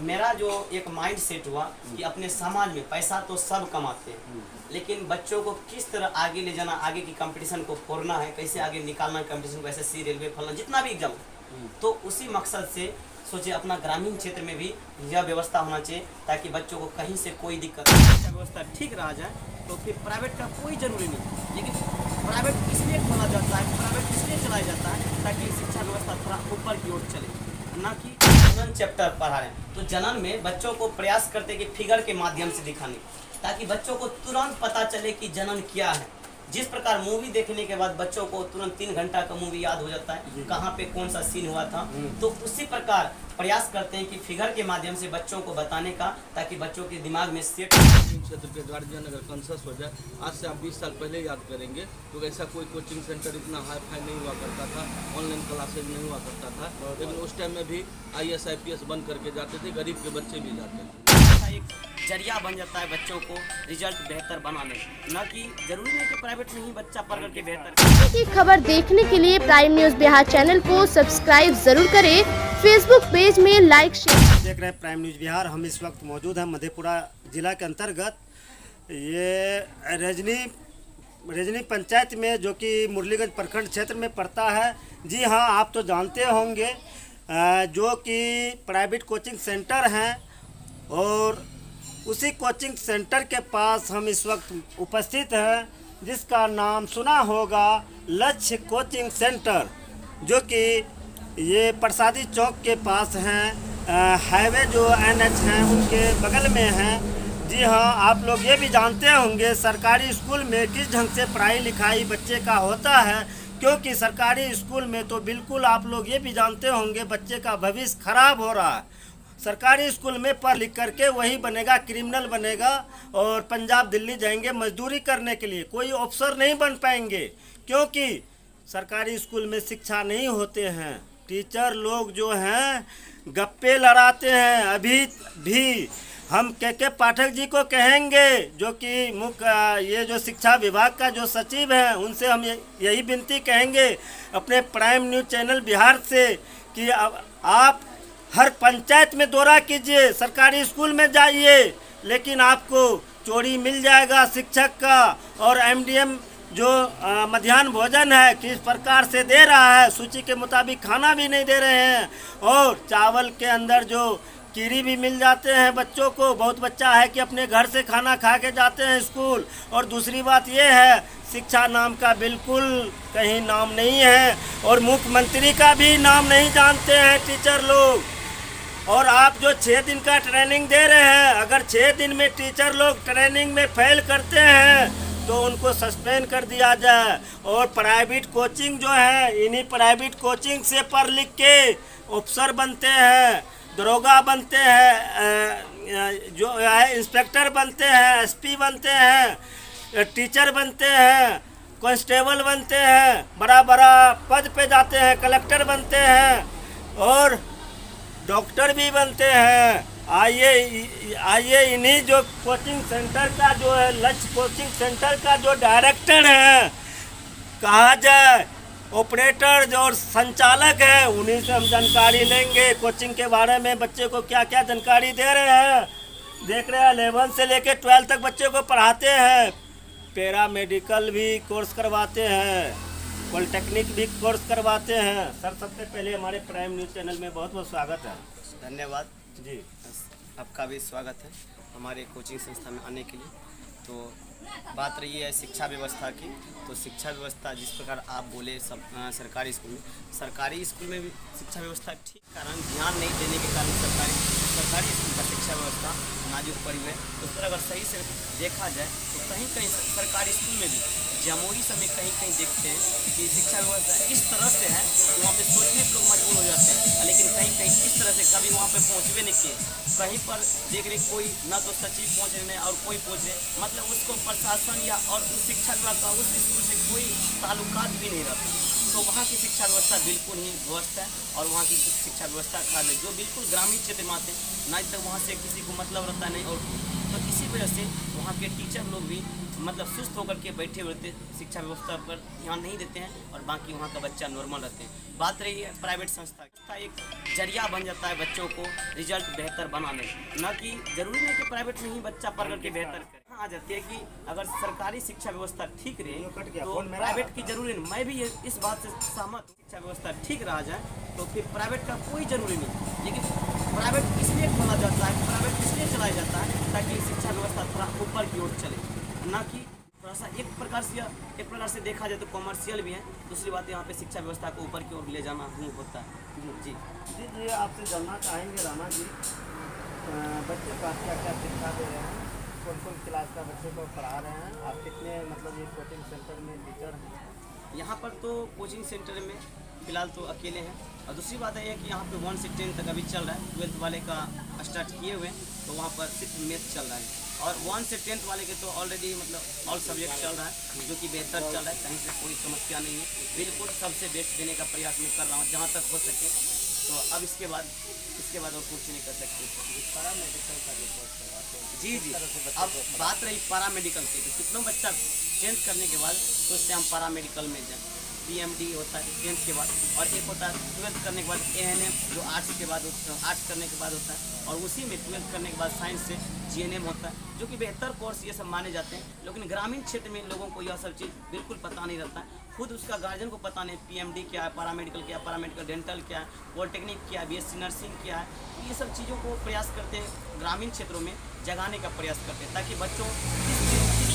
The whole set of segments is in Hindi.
मेरा जो एक माइंड सेट हुआ कि अपने समाज में पैसा तो सब कमाते हैं, लेकिन बच्चों को किस तरह आगे ले जाना, आगे की कंपटीशन को फोड़ना है, कैसे आगे निकालना कंपटीशन को, एसएससी, रेलवे, फलना जितना भी एग्जाम, तो उसी मकसद से सोचे अपना ग्रामीण क्षेत्र में भी यह व्यवस्था होना चाहिए ताकि बच्चों को कहीं से कोई दिक्कत नहीं, शिक्षा व्यवस्था ठीक रहा जाए तो फिर प्राइवेट का कोई जरूरी नहीं। लेकिन प्राइवेट इसलिए खोला जाता है, प्राइवेट इसलिए चलाया जाता है ताकि शिक्षा व्यवस्था थोड़ा ऊपर की ओर चले, ना कि जनन चैप्टर पढ़ा रहे हैं। तो जनन में बच्चों को प्रयास करते कि फिगर के माध्यम से दिखाने, ताकि बच्चों को तुरंत पता चले कि जनन क्या है। जिस प्रकार मूवी देखने के बाद बच्चों को तुरंत 3 घंटा का मूवी याद हो जाता है, कहाँ पे कौन सा सीन हुआ था, तो उसी प्रकार प्रयास करते हैं कि फिगर के माध्यम से बच्चों को बताने का, ताकि बच्चों के दिमाग में सेट। क्षेत्र के गार्जियन अगर कॉन्शस हो जाए, आज से आप 20 साल पहले याद करेंगे तो ऐसा कोई कोचिंग सेंटर इतना हाई फाई नहीं हुआ करता था, ऑनलाइन क्लासेज नहीं हुआ करता था, लेकिन उस टाइम में भी IAS IPS बन करके जाते थे, गरीब के बच्चे भी जाते थे। एक जरिया बन जाता है बच्चों को रिजल्ट बेहतर बनाने, न कि जरूरी नहीं कि प्राइवेट में ही बच्चा पढ़ करके बेहतर। की खबर देखने के लिए प्राइम न्यूज बिहार चैनल को सब्सक्राइब जरूर करें, फेसबुक पेज में लाइक शेयर। देख रहे हैं प्राइम न्यूज बिहार। हम इस वक्त मौजूद हैं मधेपुरा जिला के अंतर्गत ये रजनी पंचायत में, जो कि मुरलीगंज प्रखंड क्षेत्र में पड़ता है। जी हाँ, आप तो जानते होंगे जो कि प्राइवेट कोचिंग सेंटर हैं, और उसी कोचिंग सेंटर के पास हम इस वक्त उपस्थित हैं, जिसका नाम सुना होगा लक्ष्य कोचिंग सेंटर, जो कि ये प्रसादी चौक के पास हैं, हाईवे जो NH हैं उनके बगल में हैं। जी हाँ, आप लोग ये भी जानते होंगे सरकारी स्कूल में किस ढंग से पढ़ाई लिखाई बच्चे का होता है, क्योंकि सरकारी स्कूल में तो बिल्कुल आप लोग ये भी जानते होंगे बच्चे का भविष्य खराब हो रहा है। सरकारी स्कूल में पढ़ लिख करके वही बनेगा, क्रिमिनल बनेगा और पंजाब दिल्ली जाएंगे मजदूरी करने के लिए, कोई अफसर नहीं बन पाएंगे, क्योंकि सरकारी स्कूल में शिक्षा नहीं होते हैं। टीचर लोग जो हैं गप्पे लड़ाते हैं। अभी भी हम के पाठक जी को कहेंगे, जो कि मुख्य ये जो शिक्षा विभाग का जो सचिव है, उनसे हम यही विनती कहेंगे अपने प्राइम न्यूज चैनल बिहार से कि आप हर पंचायत में दौरा कीजिए, सरकारी स्कूल में जाइए, लेकिन आपको चोरी मिल जाएगा शिक्षक का। और MDM जो मध्याह्न भोजन है किस प्रकार से दे रहा है, सूची के मुताबिक खाना भी नहीं दे रहे हैं, और चावल के अंदर जो कीड़ी भी मिल जाते हैं बच्चों को। बहुत बच्चा है कि अपने घर से खाना खा के जाते हैं स्कूल। और दूसरी बात ये है, शिक्षा नाम का बिल्कुल कहीं नाम नहीं है, और मुख्यमंत्री का भी नाम नहीं जानते हैं टीचर लोग। और आप जो 6 दिन का ट्रेनिंग दे रहे हैं, अगर 6 दिन में टीचर लोग ट्रेनिंग में फेल करते हैं तो उनको सस्पेंड कर दिया जाए। और प्राइवेट कोचिंग जो है, इन्हीं प्राइवेट कोचिंग से पढ़ लिख के अफसर बनते हैं, दरोगा बनते हैं, जो है इंस्पेक्टर बनते हैं, SP बनते हैं, टीचर बनते हैं, कांस्टेबल बनते हैं, बड़ा बड़ा पद पे जाते हैं, कलेक्टर बनते हैं और डॉक्टर भी बनते हैं। आइए इन्हीं जो कोचिंग सेंटर का जो है, लक्ष्य कोचिंग सेंटर का जो डायरेक्टर है, कहा जाए ऑपरेटर और संचालक है, उन्हीं से हम जानकारी लेंगे कोचिंग के बारे में। बच्चे को क्या क्या जानकारी दे रहे हैं, देख रहे हैं 11 से लेकर 12 तक बच्चे को पढ़ाते हैं, पैरामेडिकल भी कोर्स करवाते हैं, पॉलिटेक्निक भी कोर्स करवाते हैं। सर, सबसे पहले हमारे प्राइम न्यूज़ चैनल में बहुत बहुत स्वागत है। धन्यवाद जी, आपका भी स्वागत है हमारे कोचिंग संस्था में आने के लिए। तो बात रही है शिक्षा व्यवस्था की, तो शिक्षा व्यवस्था जिस प्रकार आप बोले सब सरकारी स्कूल में भी शिक्षा व्यवस्था ठीक कारण ध्यान नहीं देने के कारण सरकारी स्कूल का शिक्षा व्यवस्था नाजुक पड़ी है। तो फिर अगर सही से देखा जाए तो कहीं कहीं सरकारी स्कूल में भी जमूरी समय कहीं कहीं देखते हैं कि शिक्षा व्यवस्था इस तरह से है कि वहाँ पे सोचने के लोग मजबूर हो जाते हैं, लेकिन कहीं कहीं इस तरह से कभी वहाँ पे पहुँचवे नहीं किए। कहीं पर देख रहे कोई ना तो सचिव पहुँच रहे और कोई पहुँचे, मतलब उसको प्रशासन या और उस शिक्षा विभाग का उस स्कूल से कोई ताल्लुकात भी नहीं रहता। तो वहाँ की शिक्षा व्यवस्था बिल्कुल ही ध्वस्त है, और वहाँ की शिक्षा व्यवस्था खराब है। जो बिल्कुल ग्रामीण क्षेत्र में आते हैं, ना तक वहाँ से किसी को मतलब रहता नहीं, और तो इसी वजह से वहाँ के टीचर लोग भी मतलब सुस्त होकर के बैठे हुए थे, शिक्षा व्यवस्था पर ध्यान नहीं देते हैं और बाकी वहाँ का बच्चा नॉर्मल रहते हैं। बात रही है प्राइवेट संस्था का, एक जरिया बन जाता है बच्चों को रिजल्ट बेहतर बनाने, न कि जरूरी नहीं कि प्राइवेट में ही बच्चा पढ़ करके बेहतर करे। हाँ, आ जाती है कि अगर सरकारी शिक्षा व्यवस्था ठीक रहे तो प्राइवेट की जरूरी नहीं। मैं भी इस बात से सहमत हूँ, शिक्षा व्यवस्था ठीक रहा जाए तो फिर प्राइवेट का कोई जरूरी नहीं। लेकिन प्राइवेट इसलिए खोला जाता है, प्राइवेट इसलिए चलाया जाता है ताकि शिक्षा व्यवस्था थोड़ा ऊपर की ओर चले, ना कि थोड़ा सा एक प्रकार से देखा जाए तो कॉमर्शियल भी है। दूसरी बात यहाँ पे शिक्षा व्यवस्था को ऊपर की ओर ले जाना ही होता है। जी जी जी, आपसे जानना चाहेंगे राणा जी, बच्चे का क्या क्या शिक्षा दे रहे हैं, कौन कौन क्लास का बच्चे को पढ़ा रहे हैं, आप कितने मतलब ये कोचिंग सेंटर में टीचर हैं? यहाँ पर तो कोचिंग सेंटर में फ़िलहाल तो अकेले हैं। और दूसरी बात है कि यहाँ पे 1 से 10 तक अभी चल रहा है, 12th वाले का स्टार्ट किए हुए हैं, तो वहाँ पर सिर्फ मैथ चल रहा है। और 1 से 10th वाले के तो ऑलरेडी मतलब ऑल सब्जेक्ट चल रहा है, जो कि बेहतर चल रहा है, कहीं से कोई समस्या नहीं है। बिल्कुल सबसे बेस्ट देने का प्रयास मैं कर रहा हूँ जहाँ तक हो सके। तो अब इसके बाद और कुछ नहीं कर सकते। पैरामेडिकल का रिपोर्ट करवाते हैं जी जी। अब बात रही पैरामेडिकल की, तो कितनों बच्चा 10th करने के बाद तो उससे हम पैरामेडिकल में जाएँ, PMD होता है 10th के बाद, और एक होता है 12th करने के बाद ANM, जो आर्ट्स के बाद आर्ट्स करने के बाद होता है, और उसी में 12th करने के बाद साइंस से GNM होता है, जो कि बेहतर कोर्स ये सब माने जाते हैं। लेकिन ग्रामीण क्षेत्र में लोगों को यह सब चीज़ बिल्कुल पता नहीं रहता है, खुद उसका गार्जियन को पता नहीं PMD क्या है, पैरामेडिकल क्या है, पैरामेडिकल डेंटल क्या है, पॉलिटेक्निक क्या है, BSc नर्सिंग क्या है। ये सब चीज़ों को प्रयास करते हैं ग्रामीण क्षेत्रों में जगाने का प्रयास करते हैं, ताकि बच्चों इस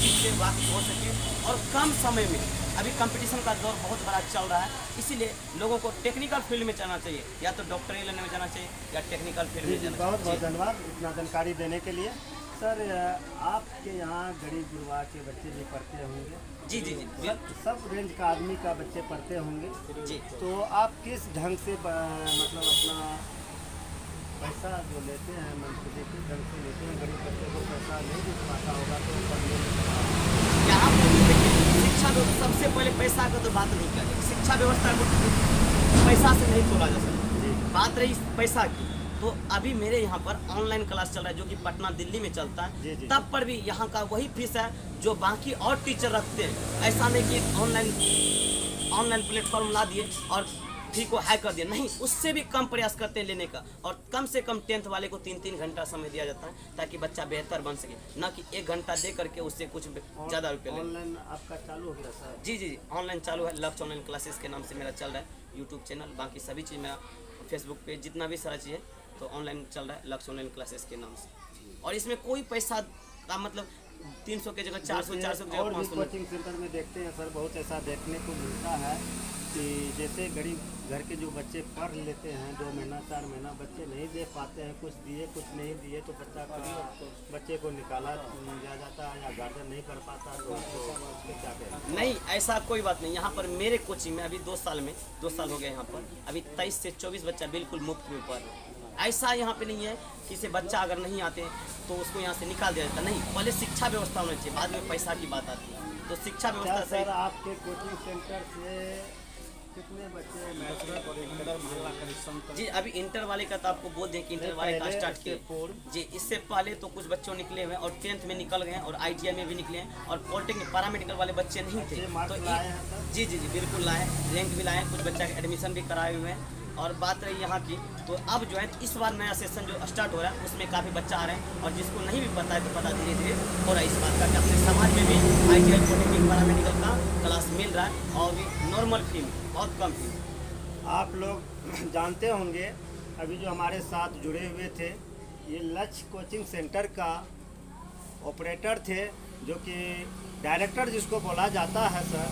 चीज़ से वाकिफ हो सके और कम समय में। अभी कंपटीशन का दौर बहुत बड़ा चल रहा है, इसीलिए लोगों को टेक्निकल फील्ड में जाना चाहिए, या तो डॉक्टरी लाइन में जाना चाहिए या टेक्निकल फील्ड में जाना चाहिए। बहुत बहुत धन्यवाद इतना जानकारी देने के लिए। सर, आपके यहाँ गरीब गुरबा के बच्चे भी पढ़ते होंगे? जी जी जी। सब रेंज का आदमी का बच्चे पढ़ते होंगे जी। तो आप किस ढंग से मतलब अपना पैसा जो लेते हैं मंथली किस ढंग से लेते हैं? गरीब बच्चे को पैसा नहीं दे पाता होगा तो पढ़ने में यहाँ पर देखिए, शिक्षा सबसे पहले पैसा का तो बात नहीं करें, शिक्षा व्यवस्था को पैसा से नहीं तोड़ा जा सकता। बात रही पैसा की, तो अभी मेरे यहाँ पर ऑनलाइन क्लास चल रहा है, जो कि पटना दिल्ली में चलता है। तब पर भी यहाँ का वही फीस है जो बाकी और टीचर रखते हैं। ऐसा नहीं कि ऑनलाइन प्लेटफॉर्म ला दिए और फी को हाई कर दिया, नहीं, उससे भी कम प्रयास करते हैं लेने का। और कम से कम 10th वाले को 3-3 घंटा समय दिया जाता है, ताकि बच्चा बेहतर बन सके, ना कि 1 घंटा दे करके उससे कुछ ज़्यादा रुपये। ऑनलाइन आपका चालू हो गया सर? जी जी जी, ऑनलाइन चालू है। लक्ष्य ऑनलाइन क्लासेस के नाम से मेरा चल रहा है यूट्यूब चैनल, बाकी सभी चीज़ मेरा फेसबुक पे जितना भी सारा चीज़ है तो ऑनलाइन चल रहा है लक्ष्य ऑनलाइन क्लासेस के नाम से। और इसमें कोई पैसा का मतलब 300 के जगह 400 की जगह 500। कोचिंग सेंटर में देखते हैं सर, बहुत ऐसा देखने को मिलता है कि जैसे गरीब घर के जो बच्चे पढ़ लेते हैं 2 महीना 4 महीना बच्चे नहीं दे पाते हैं, कुछ दिए कुछ नहीं दिए, तो बच्चे को निकाला जा जाता है या गार्जियन नहीं कर पाता, तो क्या कहें? नहीं, ऐसा कोई बात नहीं। यहाँ पर मेरे कोचिंग में अभी 2 साल हो गए यहाँ पर, अभी 23 से 24 बच्चा बिल्कुल मुफ्त में पढ़ रहे हैं। ऐसा यहाँ पे नहीं है कि से बच्चा अगर नहीं आते तो उसको यहाँ से निकाल दिया जाता, नहीं। पहले शिक्षा व्यवस्था होनी चाहिए, बाद में पैसा की बात आती है। तो शिक्षा व्यवस्था सर, आपके कोचिंग सेंटर से कितने बच्चे? जी, अभी इंटर वाले का तो आपको बोल दें कि इंटर वाले का स्टार्ट किए जी। इससे पहले तो कुछ बच्चों निकले हुए हैं और 10th में निकल गए हैं और ITI में भी निकले हैं, और पॉलिटेक्निक पैरामेडिकल वाले बच्चे नहीं थे तो जी जी जी बिल्कुल लाए, रैंक भी लाए, कुछ बच्चा का एडमिशन भी कराए हुए हैं। और बात रही यहाँ की, तो अब जो है इस बार नया सेशन जो स्टार्ट हो रहा है उसमें काफ़ी बच्चा आ रहे हैं, और जिसको नहीं भी पता है तो पता धीरे धीरे हो रहा है इस बात का कि अपने समाज में भी ITI पॉलिटेक्निक पैरामेडिकल का क्लास मिल रहा है, और भी नॉर्मल फी में, बहुत कम फी में। आप लोग जानते होंगे अभी जो हमारे साथ जुड़े हुए थे, ये लक्ष्य कोचिंग सेंटर का ऑपरेटर थे, जो कि डायरेक्टर जिसको बोला जाता है सर,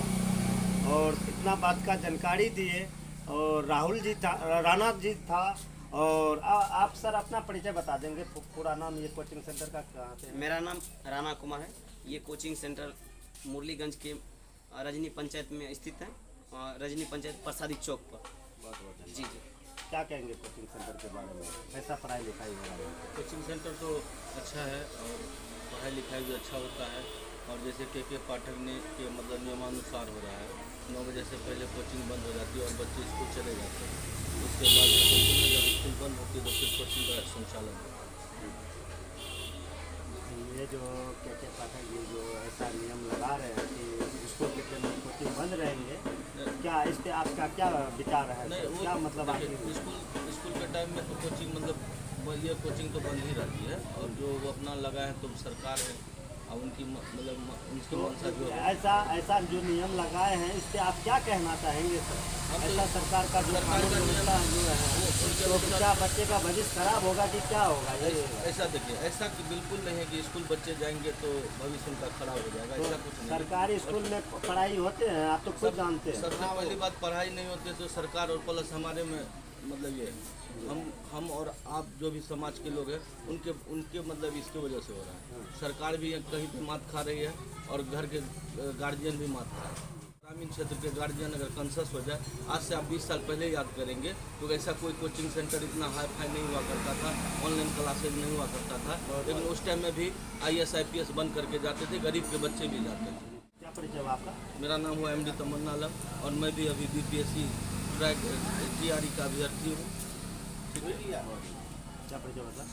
और इतना बात का जानकारी दिए। और राहुल जी था, राणा जी था। और आप सर अपना परिचय बता देंगे, पूरा नाम ये कोचिंग सेंटर का कहाँ पे? मेरा नाम राणा कुमार है। ये कोचिंग सेंटर मुरलीगंज के रजनी पंचायत में स्थित है, रजनी पंचायत प्रसादी चौक पर। जी जी। क्या कहेंगे कोचिंग सेंटर के बारे में, कैसा पढ़ाई लिखाई हो रहा है? कोचिंग सेंटर तो अच्छा है और पढ़ाई लिखाई भी अच्छा होता है, और जैसे के पाठक ने के मतलब नियमानुसार हो रहा है। 9 बजे से पहले कोचिंग बंद हो जाती है और बच्चे स्कूल चले जाते हैं। उसके बाद जब स्कूल बंद होती है तो फिर कोचिंग का संचालन होता है। ये जो के पाठक जी जो ऐसा नियम लगा रहे हैं कि स्कूल के टाइम में कोचिंग बंद रहेंगे, क्या इस पे आपका क्या विचार है? नहीं, वो क्या मतलब देखिए, स्कूल के टाइम में तो कोचिंग मतलब ये कोचिंग तो बंद ही रहती है, और जो वो अपना लगा है तो सरकार है और उनकी मतलब उनकी मंशा जो है। ऐसा जो नियम लगाए हैं इस पे आप क्या कहना चाहेंगे सर? हम तो ऐसा सरकार का जो कानून व्यवस्था जो है तो क्या बच्चे का भविष्य खराब होगा कि क्या होगा? ये ऐसा देखिए, ऐसा कि बिल्कुल नहीं है कि स्कूल बच्चे जाएंगे तो भविष्य उनका खराब हो जाएगा, ऐसा कुछ नहीं। सरकारी स्कूल में पढ़ाई होते हैं, आप तो खुद जानते हैं। सबसे पहली बात पढ़ाई नहीं होती तो सरकार और प्लस हमारे में मतलब ये हम और आप जो भी समाज के लोग हैं उनके मतलब इसके वजह से हो रहा है। सरकार भी कहीं पे मात खा रही है और घर के गार्जियन भी मात खा रहे हैं। ग्रामीण क्षेत्र के गार्जियन अगर कॉन्शस हो जाए, आज से आप 20 साल पहले याद करेंगे तो ऐसा कोई कोचिंग सेंटर इतना हाई फाई नहीं हुआ करता था, ऑनलाइन क्लासेज नहीं हुआ करता था, लेकिन उस टाइम में भी IAS IPS बन करके जाते थे, गरीब के बच्चे भी जाते थे। क्या परिचय आपका? मेरा नाम हुआ MD तमन्ना आलम और मैं भी अभी BPSC ट्रैक TRE का अभ्यर्थी हूँ। क्या परिचय बता?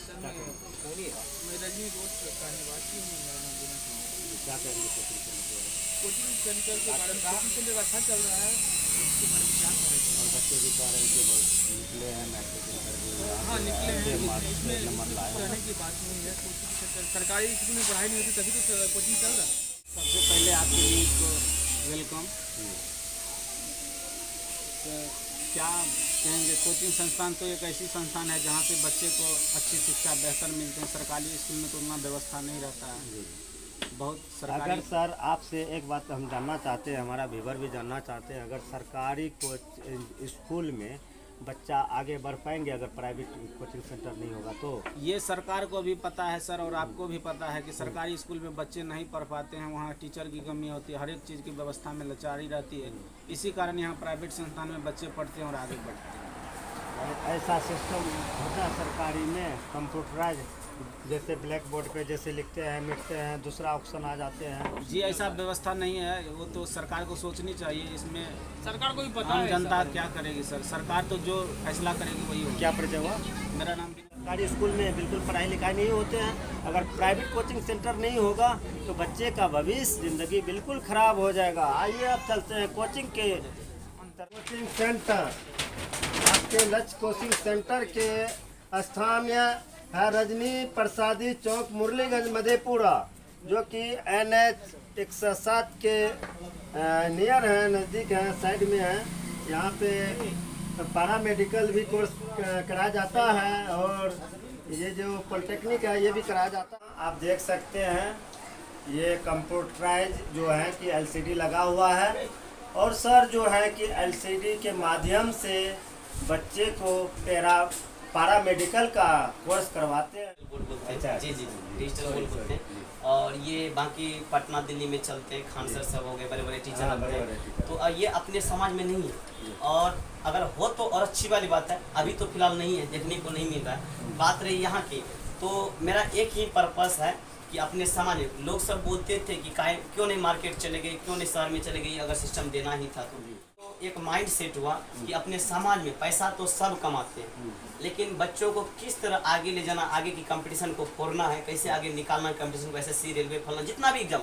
मैं रजनी रोड का निवासी हूँ। मेरा नाम विनय कुमार है। क्या कहेंगे कोचिंग सेंटर के बारे में? कोचिंग सेंटर के बारे में कोचिंग सेंटर अच्छा चल रहा है, उसके बारे में क्या कहें? और बच्चे भी कह रहे हैं कि बहुत निकले हैं मैट्रिक इंटर भी, हाँ निकले हैं, इसमें नंबर लाए हैं। कहने की बात नहीं है। कोचिंग सेंटर सरकारी स्कूल में पढ़ाई नहीं होती तभी तो कोचिंग चल रहा है। सबसे पहले आपके लिए तो वेलकम। तो क्या कहेंगे, कोचिंग संस्थान तो एक ऐसी संस्थान है जहाँ पे बच्चे को अच्छी शिक्षा बेहतर मिलते हैं। सरकारी स्कूल में तो उतना व्यवस्था नहीं रहता है, बहुत सरकारी। अगर सर आपसे एक बात हम जानना चाहते हैं, हमारा व्यूवर भी जानना चाहते हैं, अगर सरकारी स्कूल में बच्चा आगे बढ़ पाएंगे अगर प्राइवेट कोचिंग सेंटर नहीं होगा तो? ये सरकार को भी पता है सर, और आपको भी पता है कि सरकारी स्कूल में बच्चे नहीं पढ़ पाते हैं, वहाँ टीचर की कमी होती है, हर एक चीज़ की व्यवस्था में लाचारी रहती है। इसी कारण यहाँ प्राइवेट संस्थान में बच्चे पढ़ते हैं और आगे बढ़ते हैं। ऐसा सिस्टम होता है सरकारी में कंप्यूटराइज, जैसे ब्लैक बोर्ड पे जैसे लिखते हैं मिटते हैं, दूसरा ऑप्शन आ जाते हैं? जी ऐसा व्यवस्था नहीं है, वो तो सरकार को सोचनी चाहिए। इसमें सरकार को भी पता आम है। जनता क्या करेगी सर? सरकार तो जो फैसला करेगी वही होगा। क्या परिचय हुआ? मेरा नाम सरकारी स्कूल में बिल्कुल पढ़ाई लिखाई नहीं होते हैं, अगर प्राइवेट कोचिंग सेंटर नहीं होगा तो बच्चे का भविष्य ज़िंदगी बिल्कुल ख़राब हो जाएगा। आइए अब चलते हैं कोचिंग के अंतर। कोचिंग सेंटर, आपके लक्ष्य कोचिंग सेंटर के स्थानीय है रजनी प्रसादी चौक, मुरलीगंज, मधेपुरा, जो कि NH 107 के नियर है, नज़दीक है, साइड में है। यहाँ पे पैरा मेडिकल भी कोर्स कराया जाता है और ये जो पॉलिटेक्निक है ये भी कराया जाता है। आप देख सकते हैं ये कंप्यूटराइज जो है कि LCD लगा हुआ है, और सर जो है कि LCD के माध्यम से बच्चे को पैरा मेडिकल का कोर्स करवाते हैं। अच्छा, जी डिजिटल बोर्ड बोलते हैं। और ये बाकी पटना दिल्ली में चलते हैं, खान सर सब हो गए, बड़े बड़े टीचर लगते हैं। तो ये अपने समाज में नहीं है, और अगर हो तो और अच्छी वाली बात है, अभी तो फिलहाल नहीं है, देखने को नहीं मिल रहा है। बात रही यहाँ की, तो मेरा एक ही पर्पस है कि अपने समाज में लोग सब बोलते थे कि क्यों नहीं मार्केट चले गए, क्यों नहीं शहर में चले गए, अगर सिस्टम देना ही था तो एक माइंड सेट हुआ कि अपने समाज में पैसा तो सब कमाते हैं, लेकिन बच्चों को किस तरह आगे ले जाना, आगे की कंपटीशन को फोड़ना है, कैसे आगे निकालना कंपटीशन को, SSC रेलवे फलना जितना भी एग्जाम,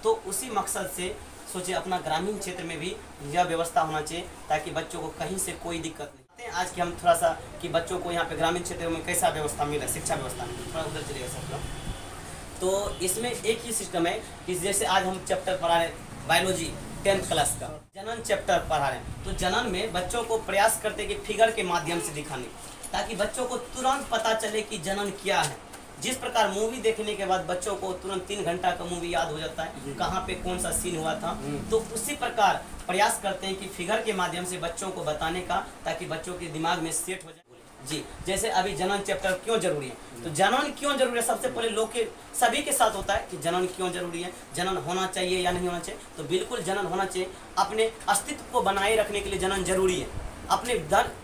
तो उसी मकसद से सोचे अपना ग्रामीण क्षेत्र में भी यह व्यवस्था होना चाहिए ताकि बच्चों को कहीं से कोई दिक्कत नहीं। आज की हम थोड़ा सा कि बच्चों को यहाँ पे ग्रामीण क्षेत्र में कैसा व्यवस्था मिला, शिक्षा व्यवस्था थोड़ा उधर चलेगा सब। तो इसमें एक ही सिस्टम है कि जैसे आज हम चैप्टर पढ़ा रहे बायोलॉजी 10th क्लास का जनन चैप्टर पढ़ा रहे हैं, तो जनन में बच्चों को प्रयास करते कि फिगर के माध्यम से दिखाने, ताकि बच्चों को तुरंत पता चले कि जनन क्या है। जिस प्रकार मूवी देखने के बाद बच्चों को तुरंत 3 घंटा का मूवी याद हो जाता है, कहाँ पे कौन सा सीन हुआ था, तो उसी प्रकार प्रयास करते हैं कि फिगर के माध्यम से बच्चों को बताने का, ताकि बच्चों के दिमाग में सेट हो जाए। जी जैसे अभी जनन चैप्टर क्यों जरूरी है, तो जनन क्यों जरूरी है, सबसे पहले लोग के सभी के साथ होता है कि जनन क्यों जरूरी है, जनन होना चाहिए या नहीं होना चाहिए। तो बिल्कुल जनन होना चाहिए, अपने अस्तित्व को बनाए रखने के लिए जनन जरूरी है। अपने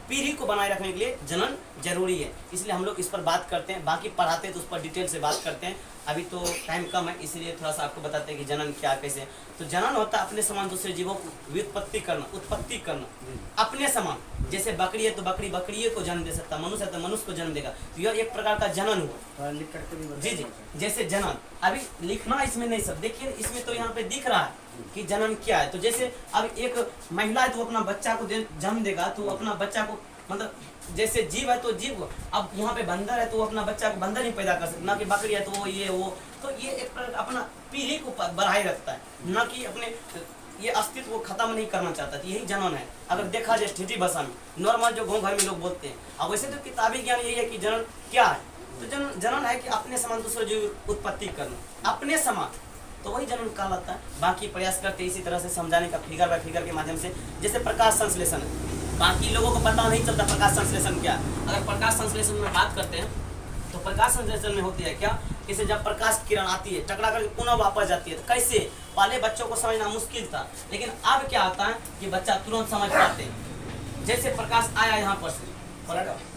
पीढ़ी को बनाए रखने के लिए जनन जरूरी है, इसलिए हम लोग इस पर बात करते हैं। बाकी पढ़ाते हैं तो उस पर डिटेल से बात करते हैं। अभी तो टाइम कम है, इसलिए थोड़ा सा आपको बताते हैं कि जनन क्या कैसे। तो जनन होता है अपने समान दूसरे जीवों को व्युत्पत्ति करना, उत्पत्ति करना अपने समान। जैसे बकरी है तो बकरी बकरी को जन्म दे सकता, मनुष्य है तो मनुष्य को जन्म देगा। तो यह एक प्रकार का जनन हुआ। लिख करके भी जी जी, जैसे जनन, अभी लिखना इसमें नहीं सब, देखिए इसमें तो यहाँ पे दिख रहा है कि जनन क्या है। तो जैसे अब एक महिला है तो अपना बच्चा को जन्म देगा, तो अपना बच्चा को मतलब जैसे जीव है तो जीव को, अब यहाँ पे बंदर है तो वो अपना बच्चा को बंदर ही पैदा कर सकता, ना कि बकरी है तो वो ये वो। तो ये एक प्रकार अपना पीढ़ी को बढ़ाए रखता है, ना कि अपने ये अस्तित्व को खत्म नहीं करना चाहता। तो यही जनन है। अगर देखा जाए ठेठी भाषा में नॉर्मल जो गाँव घर में लोग बोलते हैं। अब वैसे तो किताबी ज्ञान यही है कि जनन क्या है। तो जनन है कि अपने समान दूसरे जो उत्पत्ति करना, अपने समान, तो वही जनन कहलाता है। बाकी प्रयास करते इसी तरह से समझाने का फिगर बाय फिगर के माध्यम से। जैसे प्रकाश संश्लेषण है, बाकी लोगों को पता नहीं चलता प्रकाश संश्लेषण क्या। अगर प्रकाश संश्लेषण में बात करते हैं तो प्रकाश संश्लेषण में होती है क्या, जैसे जब प्रकाश किरण आती है टकरा कर पुनः वापस जाती है, तो कैसे पहले बच्चों को समझना मुश्किल था, लेकिन अब क्या होता है कि बच्चा तुरंत समझ पाते हैं। जैसे प्रकाश आया यहाँ पर से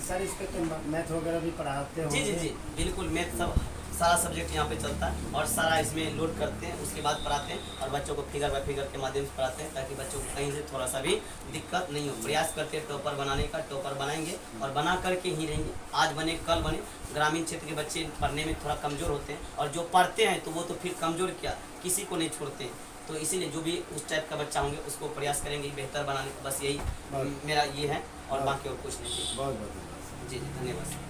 सर इस पे तो मैथ वगैरह भी पढ़ाते हो? जी जी जी बिल्कुल, मैथ सब सारा सब्जेक्ट यहाँ पे चलता है और सारा इसमें लोड करते हैं, उसके बाद पढ़ाते हैं और बच्चों को फिगर बाय फिगर के माध्यम से पढ़ाते हैं, ताकि बच्चों को कहीं से थोड़ा सा भी दिक्कत नहीं हो। प्रयास करते हैं टॉपर बनाने का, टॉपर बनाएंगे और बना करके ही रहेंगे। आज बने कल बने। ग्रामीण क्षेत्र के बच्चे पढ़ने में थोड़ा कमज़ोर होते हैं, और जो पढ़ते हैं तो वो तो फिर कमज़ोर क्या, किसी को नहीं छोड़ते हैं। तो इसीलिए जो भी उस टाइप का बच्चा होंगे उसको प्रयास करेंगे बेहतर बनाने का। बस यही मेरा ये है, और बाकी और कुछ नहीं। बहुत बहुत जी जी धन्यवाद।